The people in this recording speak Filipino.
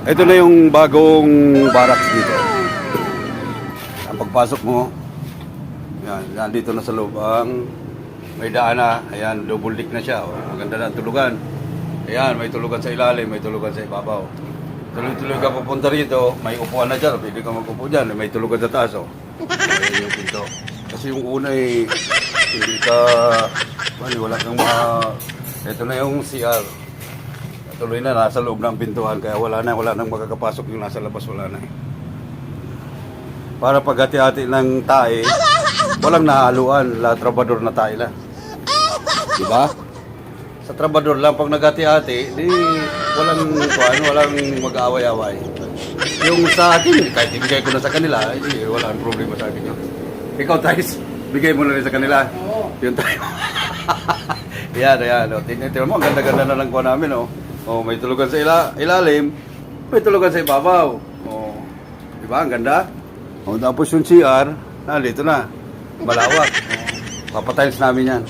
Ito na yung bagong barracks dito. Ang pagpasok mo, yan, nandito na sa loob ang may daan na. Ayan, double deck na siya. Oh, maganda na ang tulugan. Ayan, may tulugan sa ilalim, may tulugan sa ibabaw. Tuloy-tuloy ka pupunta rito, may upuan na dyan. Pwede ka mag-upo dyan, may tulugan sa taas. Oh. Ayan yung pinto. Kasi yung una hindi ka, wala kang ito na yung CR. Tuloy na, nasa loob ng pintuan, kaya wala nang makakapasok yung nasa labas, wala na eh. Para paghati-hati ng tae, walang nahaluan, la trabador na tae lang. Diba? Sa trabador lang, pag naghati-hati, di walang mag-aaway-aaway. Yung sa akin, kahit ibigay ko na sa kanila, di walang problema sa akin yun. Ikaw, Thais, bigay mo na rin sa kanila. Yun tayo. Ayan. Tingnan mo, ang ganda-ganda na lang ko namin, oh. Oh, may tulugan sa ilalim, may tulugan sa ibabaw. Oh, di ba? Ang ganda. Oh, tapos yung CR, dito na. Malawak. Oh, papatiles namin yan.